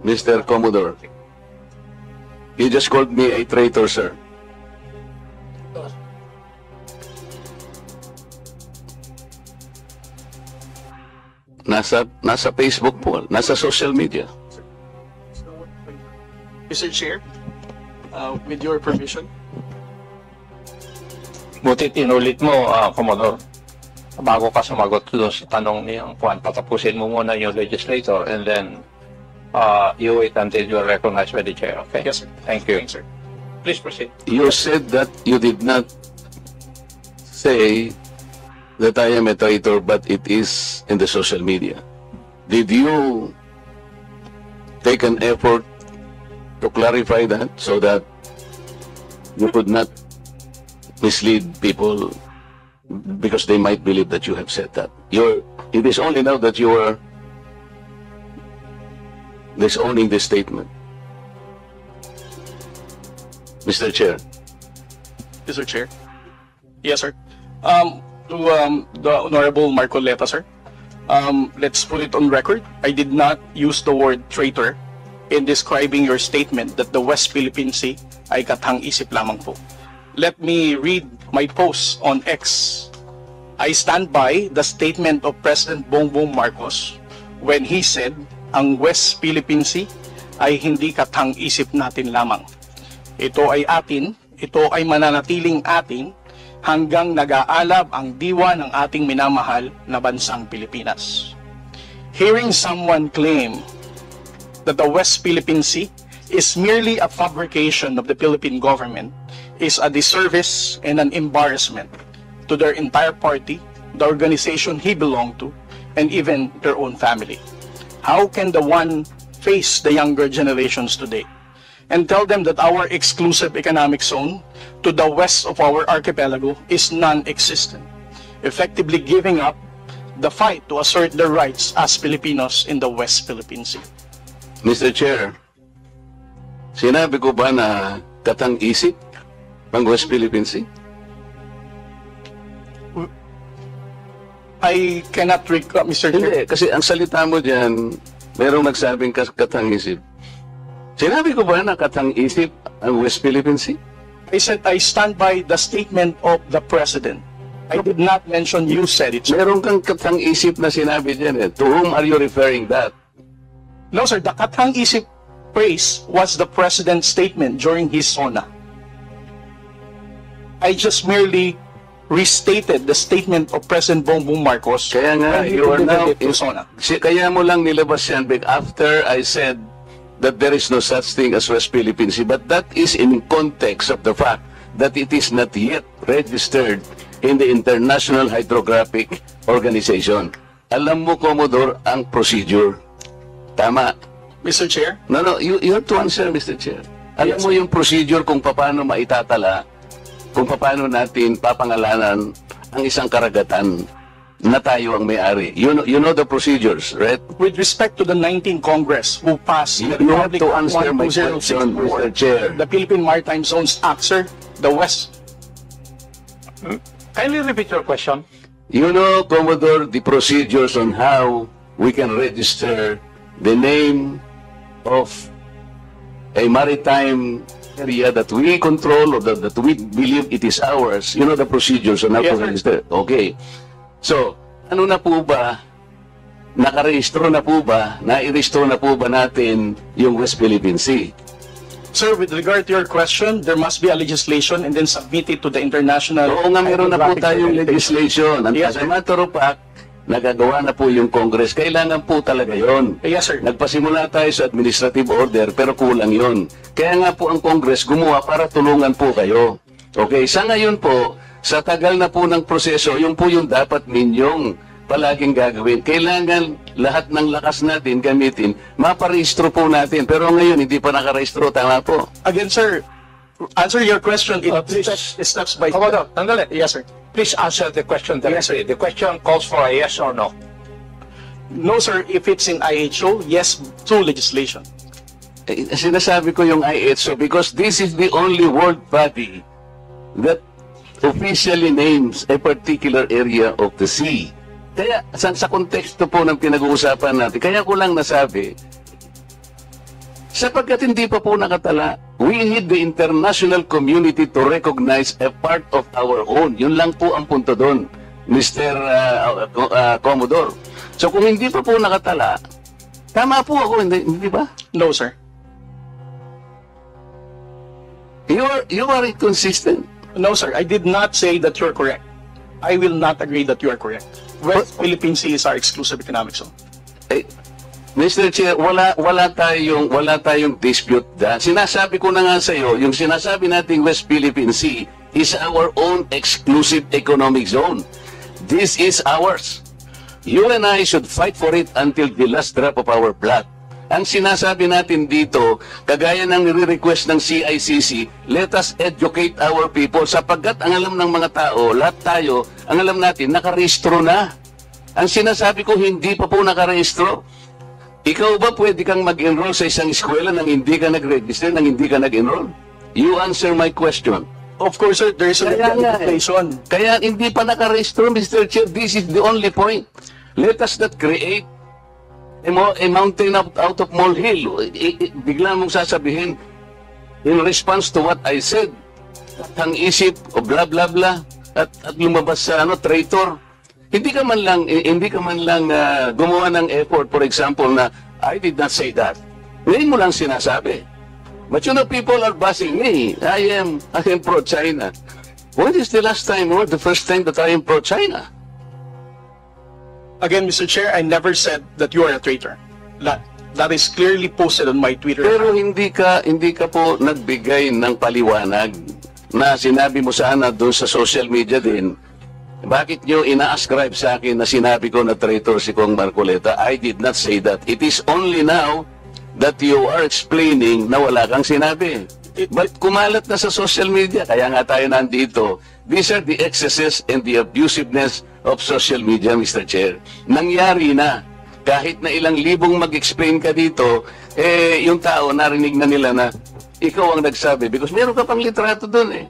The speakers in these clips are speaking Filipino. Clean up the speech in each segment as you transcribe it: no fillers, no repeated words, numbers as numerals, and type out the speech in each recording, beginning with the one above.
Mr. Commodore. You just called me a traitor, sir. Nasa Facebook po, nasa social media. Mr. Chair, with your permission. Butit inulit mo, Commodore. Bago ka sumagot doon sa tanong niyang Juan, patapusin mo muna yung legislator and then you wait until you're recognized by the chair, okay? Yes, sir. Thank you. Thanks, sir. Please proceed. You said that you did not say that I am a traitor, but it is in the social media. Did you take an effort to clarify that so that you could not mislead people because they might believe that you have said that? It is only now that you are disowning this statement. Mr. Chair. Mr. Chair. Yes, sir. To the Honorable Marcoleta, sir. Let's put it on record. I did not use the word traitor in describing your statement that the West Philippine Sea ay kathang-isip lamang po. Let me read my post on X. I stand by the statement of President Bongbong Marcos when he said, ang West Philippine Sea ay hindi kathang-isip natin lamang. Ito ay atin, ito ay mananatiling atin hanggang nag-aalab ang diwa ng ating minamahal na bansang Pilipinas. Hearing someone claim that the West Philippine Sea is merely a fabrication of the Philippine government is a disservice and an embarrassment to their entire party, the organization he belonged to, and even their own family. How can the one face the younger generations today and tell them that our exclusive economic zone to the west of our archipelago is non-existent, effectively giving up the fight to assert their rights as Filipinos in the West Philippine Sea? Mr. Chair, sinabi ko ba na katang-isip ang West Philippine Sea? I cannot recall, Mr. Chair. Hindi, kasi ang salita mo dyan, merong nagsabing katang-isip. Sinabi ko ba na katang-isip ang West Philippine Sea? I said I stand by the statement of the President. I did not mention you said it, sir. Meron kang katang-isip na sinabi dyan eh. To whom are you referring that? No, sir. The katang-isip phrase was the President's statement during his SONA. I just merely restated the statement of President Bongbong Marcos. Kaya nga, when he you are now, presented it to SONA. kaya mo lang nilabas yan after I said that there is no such thing as West Philippine Sea, but that is in context of the fact that it is not yet registered in the International Hydrographic Organization. Alam mo, Commodore, ang procedure. Tama. Mr. Chair? No, you have to answer, Mr. Chair. Alam Yes, mo yung procedure kung paano maitatala, kung paano natin papangalanan ang isang karagatan na tayo ang may-ari. You know the procedures, right? With respect to the 19th Congress who passed You the have Republic to Act answer my 1064, question, Mr. Chair. the Philippine Maritime Zones Act, sir, the West. Kindly repeat your question. You know, Commodore, the procedures on how we can register the name of a maritime area that we control or that we believe it is ours. You know the procedures on how Yes, to sir. register. Okay. So, ano na po ba? Nakarehistro na po ba? Nairehistro na po ba natin yung West Philippine Sea? Sir, with regard to your question, there must be a legislation and then submit it to the international... Oo nga, meron na po Hydrographic tayong Organization. legislation. Ang Yes, sir. matter of fact, nagagawa na po yung Congress. Kailangan po talaga yon. Yes, sir. Nagpasimula tayo sa administrative order, pero kulang yon. Kaya nga po ang Congress gumawa para tulungan po kayo. Okay, sa ngayon po, sa tagal na po ng proseso, yun po yung dapat ninyong palaging gagawin. Kailangan lahat ng lakas natin gamitin, maparehistro po natin. Pero ngayon, hindi pa nakarehistro. Tama po. Again, sir, answer your question. It Please. steps by Commodore, sandali. Yes, sir. Please answer the question Yes, directly. The question calls for a yes or no. No, sir. If it's in IHO, yes, through legislation. Sinasabi ko yung IHO because this is the only world body that officially names a particular area of the sea. Kaya sa konteksto po ng pinag-uusapan natin, kaya ko lang nasabi Sapagkat hindi pa po nakatala, we need the international community to recognize a part of our own. Yun lang po ang punto doon, Mr. Commodore. So kung hindi pa po nakatala, tama po ako, hindi ba? No, sir. You are inconsistent. No, sir. I did not say that you're correct. I will not agree that you are correct. West Philippine Sea is our exclusive economic zone. Eh, Mr. Chair, wala tayong dispute dyan. Sinasabi ko na nga sa iyo, yung sinasabi nating West Philippine Sea is our own exclusive economic zone. This is ours. You and I should fight for it until the last drop of our blood. Ang sinasabi natin dito, kagaya ng nire-request ng CICC, let us educate our people sapagkat ang alam ng mga tao, lahat tayo, ang alam natin, nakarehistro na. Ang sinasabi ko, hindi pa po nakarehistro. Ikaw ba pwede kang mag-enroll sa isang eskwela nang hindi ka nag-register, nang hindi ka nag-enroll? You answer my question. Of course, sir, there is a legislation. Kaya hindi pa nakarehistro, Mr. Chair. This is the only point. Let us not create a mountain out of molehill. Bigla mong sasabihin, in response to what I said, ang isip, o bla bla bla, at lumabas sa traitor. Hindi ka man lang gumawa ng effort, for example, na I did not say that. Ngayon mo lang sinasabi. But you know, people are bashing me. I am pro-China. When is the last time or the first time that I am pro-China? Again, Mr. Chair, I never said that you are a traitor. That is clearly posted on my Twitter. Pero hindi ka po nagbigay ng paliwanag na sinabi mo sana doon sa social media din. Bakit nyo ina-ascribe sa akin na sinabi ko na traitor si Kong Marcoleta? I did not say that. It is only now that you are explaining na wala kang sinabi. But kumalat na sa social media, kaya nga tayo nandito. These are the excesses and the abusiveness of social media, Mr. Chair. Nangyari na. Kahit na ilang libong mag-explain ka dito, yung tao narinig na nila na ikaw ang nagsabi. Because meron ka pang litrato dun eh.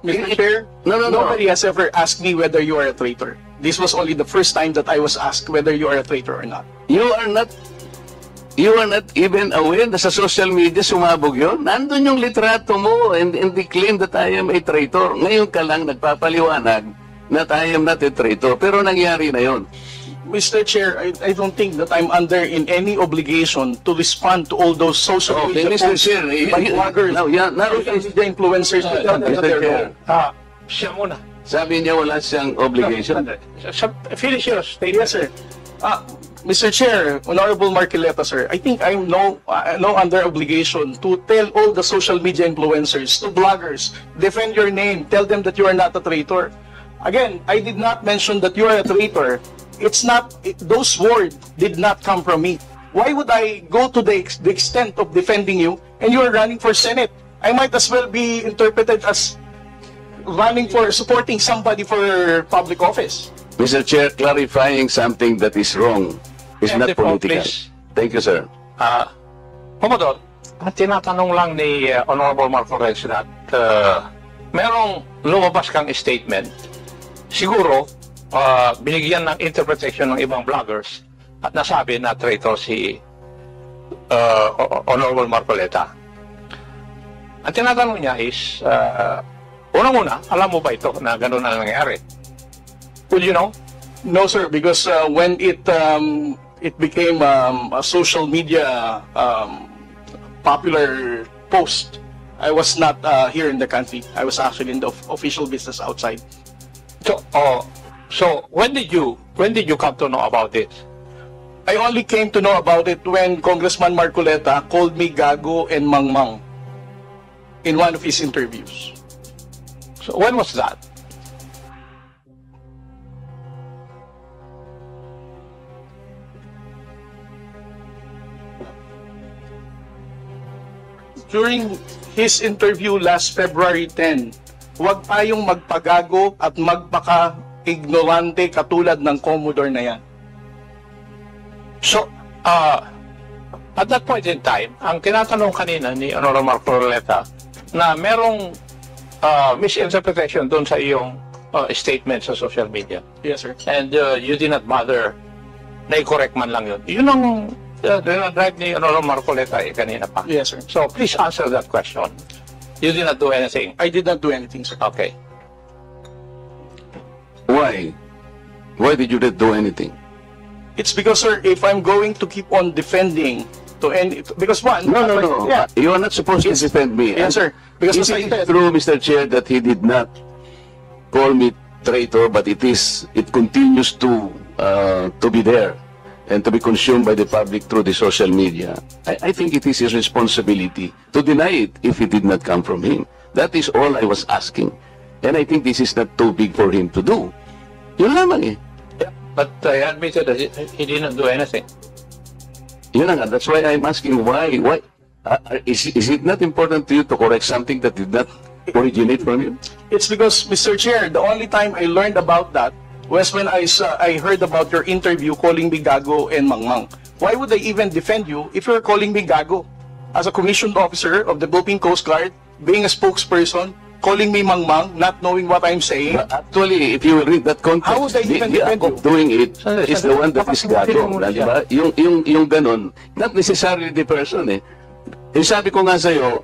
Mr. Chair, nobody has ever asked me whether you are a traitor. This was only the first time that I was asked whether you are a traitor or not. You are not even aware na sa social media sumabog yun? Nandun yung litrato mo and the claim that I am a traitor. Ngayon ka lang nagpapaliwanag na I am not a traitor. Pero nangyari na yun. Mr. Chair, I don't think that I'm under in any obligation to respond to all those social media Mr. posts Chair, by bloggers, the influencers. Siya muna. Sabi niya wala siyang obligation. Finish your statement. Yes, sir. Mr. Chair, Honorable Marcoleta, sir, I think I'm no under obligation to tell all the social media influencers, to bloggers, defend your name, tell them that you are not a traitor. Again, I did not mention that you are a traitor. It's not, those words did not come from me. Why would I go to the extent of defending you and you are running for Senate? I might as well be interpreted as running for, supporting somebody for public office. Mr. Chair, clarifying something that is wrong is not political. Please. Thank you, sir. Commodore, ang tinatanong lang ni Honorable Marco Reyes that merong lumabas kang statement, siguro binigyan ng interpretation ng ibang bloggers at nasabi na traitor si Honorable Marcoleta. Ang tinatanong niya is, unang-una, alam mo ba ito na gano'n na nangyari? Would you know? No, sir, because when it became a social media popular post, I was not here in the country. I was actually in the official business outside. So when did you come to know about it? I only came to know about it when Congressman Marcoleta called me Gago and Mangmang in one of his interviews. So when was that? During his interview last February 10, huwag tayong magpagago at magpaka-ignorante katulad ng Commodore na yan. So, at that point in time, ang tinatanong kanina ni Honorable Marcoleta na merong misinterpretation doon sa iyong statement sa social media. Yes, sir. And you did not bother na i-correct man lang yun. Yun ang dinadrive ni Honorable Marcoleta kanina pa. Yes, sir. So, please answer that question. You did not do anything. I did not do anything, sir. Okay. Why? Why did you not do anything? It's because, sir, if I'm going to keep on defending to any, because one, No. yeah, You are not supposed to defend me. yes, sir. Because Is as I it said, true, Mr. Chair, that he did not call me traitor, but it continues to be there and to be consumed by the public through the social media? I think it is his responsibility to deny it if it did not come from him. That is all I was asking. And I think this is not too big for him to do. Yun lamang eh. Yeah, but I admitted that he didn't do anything. Yun na nga, that's why I'm asking why? Is it not important to you to correct something that did not originate from you? it's because, Mr. Chair, the only time I learned about that was when I heard about your interview calling me Gago and Mangmang. Why would I even defend you if you're calling me Gago? As a commissioned officer of the Philippine Coast Guard, being a spokesperson, calling me Mangmang, not knowing what I'm saying. But actually, if you will read that context, How would I even the defend act of you? doing it is the one that is Kapag gago. mo Di ba? Yung ganon, not necessarily the person eh. Eh sabi ko nga sa'yo,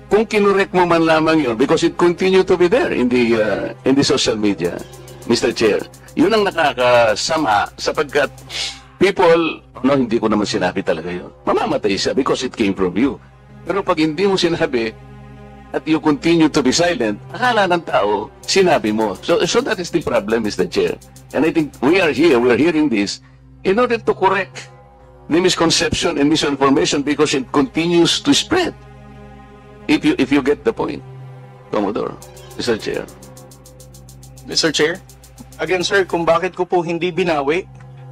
kung kinurek mo man lamang yun, because it continue to be there in the social media, Mr. Chair, yun ang nakakasama sapagkat people, no, hindi ko naman sinabi talaga yun. Mamamatay siya because it came from you. Pero pag hindi mo sinabi, at you continue to be silent, akala ng tao, sinabi mo. So that is the problem, Mr. Chair. And I think we are hearing this in order to correct the misconception and misinformation because it continues to spread. If you get the point, Commodore, Mr. Chair. Mr. Chair, again, sir, kung bakit ko po hindi binawi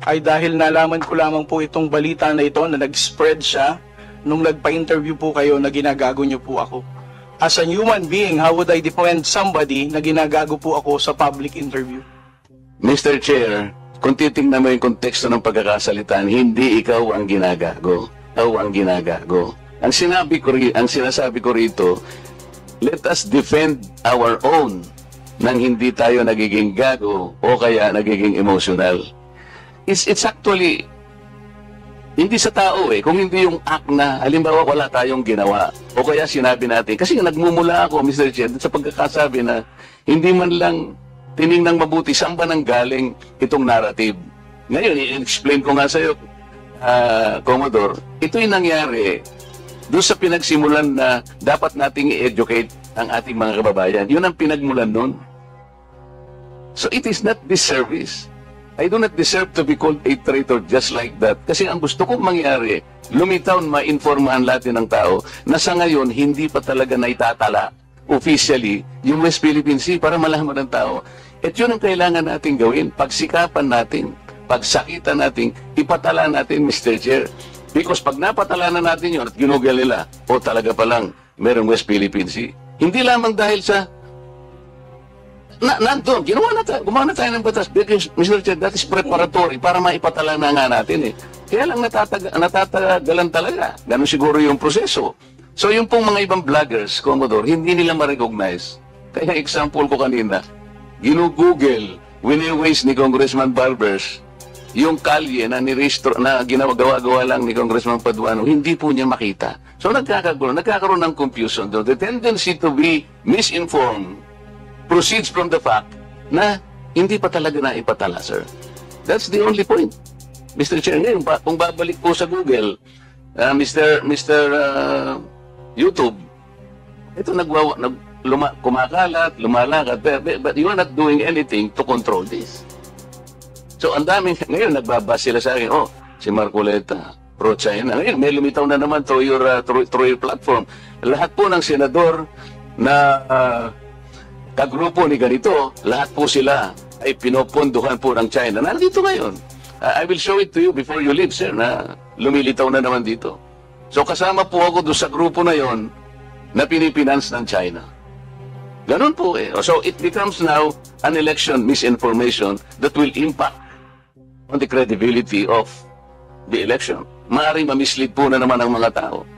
ay dahil nalaman ko lamang po itong balita na ito na nag-spread siya nung nagpa-interview po kayo na ginagago niyo po ako. As a human being, how would I defend somebody na ginagago po ako sa public interview? Mr. Chair, kung titingnan mo yung konteksto ng pagkakasalitan, hindi ikaw ang ginagago. Ikaw ang ginagago. Ang sinasabi ko rito, let us defend our own nang hindi tayo nagiging gago o kaya nagiging emotional. It's actually hindi sa tao eh, kung hindi yung act na, halimbawa wala tayong ginawa, o kaya sinabi natin, kasi nagmumula ako, Mr. Chair, sa pagkakasabi na, hindi man lang tiningnan mabuti, saan ba nang galing itong narrative. Ngayon, i-explain ko nga sa'yo, Commodore, ito yung nangyari, doon sa pinagsimulan na dapat nating i-educate ang ating mga kababayan, yun ang pinagmulan nun. So it is not disservice. I do not deserve to be called a traitor just like that. Kasi ang gusto kong mangyari, lumitaw, ma-informahan natin ng tao na sa ngayon, hindi pa talaga naitatala officially yung West Philippine Sea para malaman ng tao. At yun ang kailangan natin gawin. Pagsikapan natin, pagsakitan natin, ipatala natin, Mr. Chair. Because pag napatala na natin yun at ginugol nila, o talaga palang merong West Philippine Sea. Hindi lamang dahil sa nandun, gumawa na tayo ng batas. Because, Mr. Chair, that is preparatory para maipatala na nga natin eh. Kaya lang natatagalan talaga. Ganun siguro yung proseso. So yung pong mga ibang vloggers, Commodore, hindi nila ma-recognize. Kaya example ko kanina, ginugoogle, wini-waste ni Congressman Barbers, yung kalye na nirehistro, na ginagawa lang ni Congressman Paduano, hindi po niya makita. So nagkakaroon ng confusion doon. The tendency to be misinformed proceeds from the fact na hindi pa talaga na ipatala, sir. That's the only point. Mr. Chair, ngayon, kung babalik po sa Google, Mr. YouTube, ito kumakalat, lumalakad, but you are not doing anything to control this. So, ang daming, ngayon, nagbabas sila sa akin, si Marcoleta, pro-China. Ngayon, may lumitaw na naman through your platform. Lahat po ng senador na kagrupo ni ganito, lahat po sila ay pinoponduhan po ng China. Nandito ngayon. I will show it to you before you leave, sir, na lumilitaw na naman dito. So kasama po ako doon sa grupo na yon na pinipinance ng China. Ganun po eh. So it becomes now an election misinformation that will impact on the credibility of the election. Maaaring mamislead po na naman ang mga tao.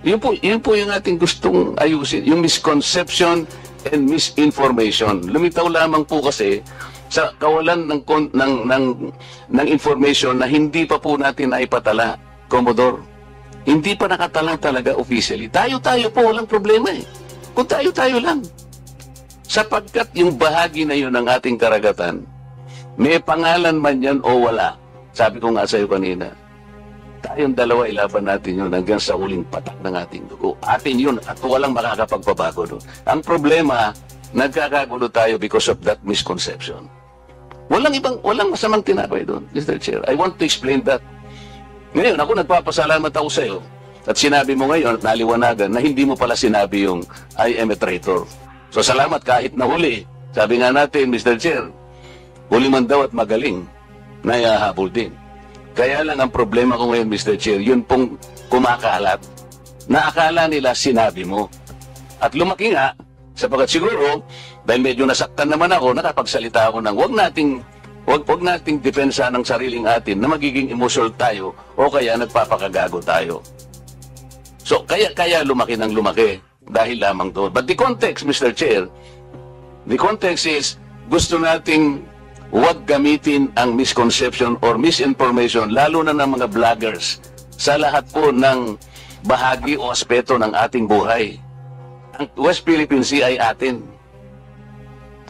Yun po yung ating gustong ayusin. Yung misconception and misinformation. Lumitaw lamang po kasi sa kawalan ng information na hindi pa po natin naipatala, Commodore. Hindi pa nakatala talaga officially. Tayo-tayo po, walang problema eh. Kung tayo-tayo lang. Sapagkat yung bahagi na yun ng ating karagatan, may pangalan man yan o wala. Sabi ko nga sa iyo kanina, tayong dalawa ilaban natin yun hanggang sa huling patak ng ating dugo. Atin yun at walang makakapagpabago doon. Ang problema, nagkakagulo tayo because of that misconception. Walang masamang tinapay doon, Mr. Chair. I want to explain that. Ngayon, ako nagpapasalamat ako sa iyo at sinabi mo ngayon at naliwanagan na hindi mo pala sinabi yung I am a traitor. So salamat kahit nahuli. Sabi nga natin, Mr. Chair, huli man daw at magaling, nayahabol din. Kaya lang ang problema ko ngayon, Mr. Chair, yun pong kumakalat na akala nila sinabi mo. At lumaki nga, sapagkat siguro, dahil medyo nasaktan naman ako, nakapagsalita ako ng wag nating depensa ng sariling atin na magiging emotional tayo o kaya nagpapakagago tayo. So, kaya lumaki ng lumaki dahil lamang doon. But the context, Mr. Chair, the context is gusto nating wag gamitin ang misconception or misinformation, lalo na ng mga vloggers, sa lahat po ng bahagi o aspeto ng ating buhay. Ang West Philippine Sea ay atin,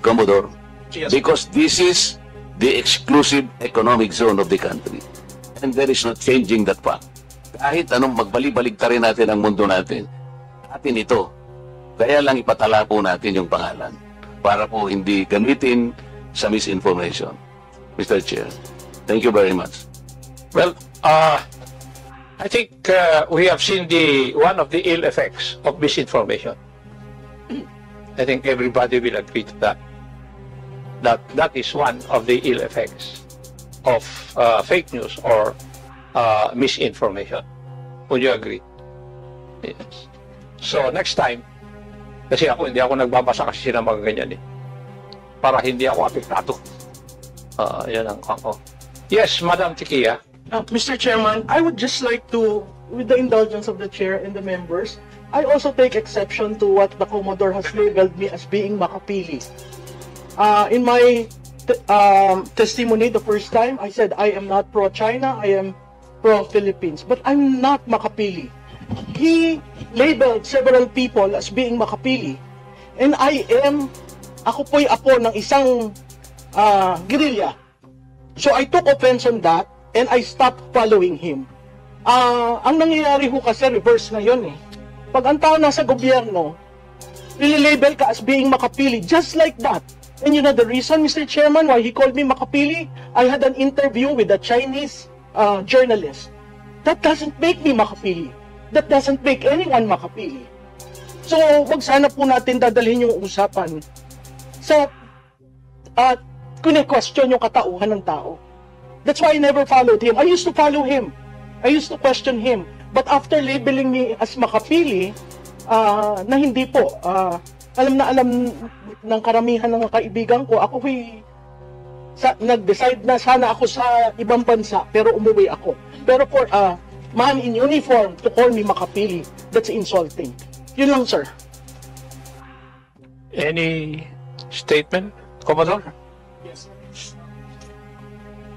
Commodore, Yes. because this is the exclusive economic zone of the country. And there is no changing that fact. Kahit anong magbalik-baligtarin natin ang mundo natin, atin ito. Kaya lang ipatala po natin yung pangalan para po hindi gamitin sa misinformation. Mr. Chair, thank you very much. Well, I think we have seen one of the ill effects of misinformation. I think everybody will agree to that. That is one of the ill effects of fake news or misinformation. Would you agree? Yes. So next time, kasi hindi ako nagbabasa kasi ng mga ganyan eh. Para hindi ako apektado. Yan ang ako. Yes, Madam Tikia. Mr. Chairman, I would just like to, with the indulgence of the chair and the members, I also take exception to what the Commodore has labeled me as being makapili. In my testimony the first time, I said I am not pro-China, I am pro-Philippines. But I'm not makapili. He labeled several people as being makapili. And ako po'y apo ng isang guerrilla. So I took offense on that and I stopped following him. Ang nangyayari ho kasi reverse ngayon eh. Pag ang tao nasa gobyerno, nililabel ka as being makapili, just like that. And you know the reason, Mr. Chairman, why he called me makapili? I had an interview with a Chinese journalist. That doesn't make me makapili. That doesn't make anyone makapili. So, wag sana po natin dadalhin yung usapan sa kune-question yung katauhan ng tao. That's why I never followed him. I used to follow him. I used to question him. But after labeling me as makapili, na hindi po, alam ng karamihan ng kaibigan ko, ako nag-decide na sana ako sa ibang bansa, pero umuwi ako. Pero for a man in uniform to call me makapili, that's insulting. Yun lang, sir. Any statement, Commodore? Yes.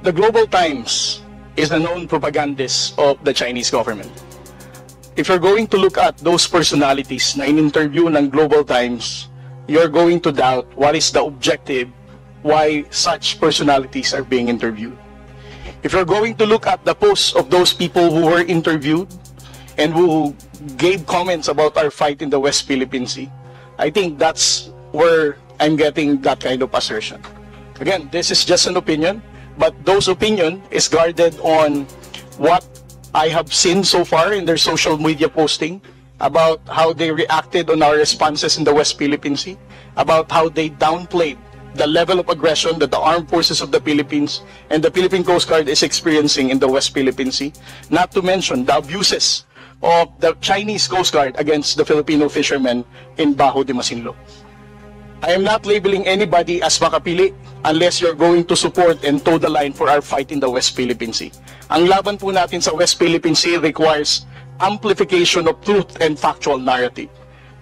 The Global Times is a known propagandist of the Chinese government. If you're going to look at those personalities na in-interview ng Global Times, you're going to doubt what is the objective, why such personalities are being interviewed. If you're going to look at the posts of those people who were interviewed and who gave comments about our fight in the West Philippine Sea, I think that's where I'm getting that kind of assertion. Again, this is just an opinion, but those opinion is guarded on what I have seen so far in their social media posting about how they reacted on our responses in the West Philippine Sea, about how they downplayed the level of aggression that the armed forces of the Philippines and the Philippine Coast Guard is experiencing in the West Philippine Sea, not to mention the abuses of the Chinese Coast Guard against the Filipino fishermen in Bajo de Masinloc. I am not labeling anybody as makapili unless you're going to support and toe the line for our fight in the West Philippine Sea. Ang laban po natin sa West Philippine Sea requires amplification of truth and factual narrative.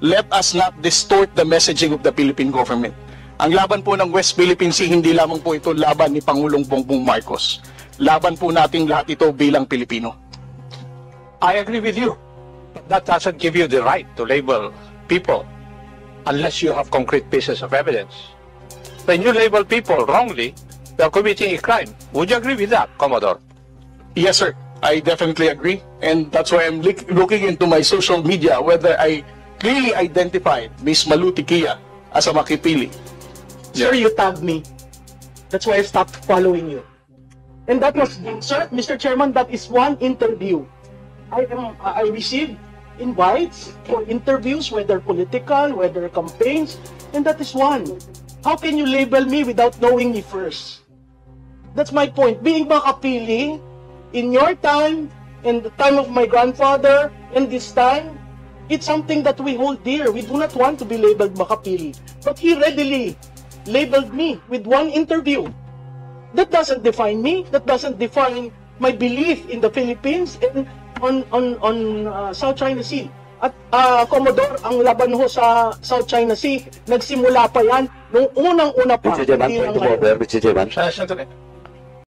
Let us not distort the messaging of the Philippine government. Ang laban po ng West Philippine Sea, hindi lamang po ito laban ni Pangulong Bongbong Marcos. Laban po nating lahat ito bilang Pilipino. I agree with you. But that doesn't give you the right to label people unless you have concrete pieces of evidence. When you label people wrongly, they are committing a crime. Would you agree with that, Commodore? Yes, sir. I definitely agree. And that's why I'm looking into my social media whether I clearly identified Miss Maluti Kia as a makipili. Sir, you tagged me. That's why I stopped following you. And that was, sir, Mr. Chairman, that is one interview. I received invites for interviews, whether political, whether campaigns, and that is one. How can you label me without knowing me first? That's my point. Being makapili in your time, in the time of my grandfather, and this time, it's something that we hold dear. We do not want to be labeled makapili. But he readily labeled me with one interview. That doesn't define me. That doesn't define my belief in the Philippines and on South China Sea. At Commodore, ang laban ho sa South China Sea, nagsimula pa yan nung unang-una pa. Mr. Chairman, point of order, Mr. Chairman. Sandali.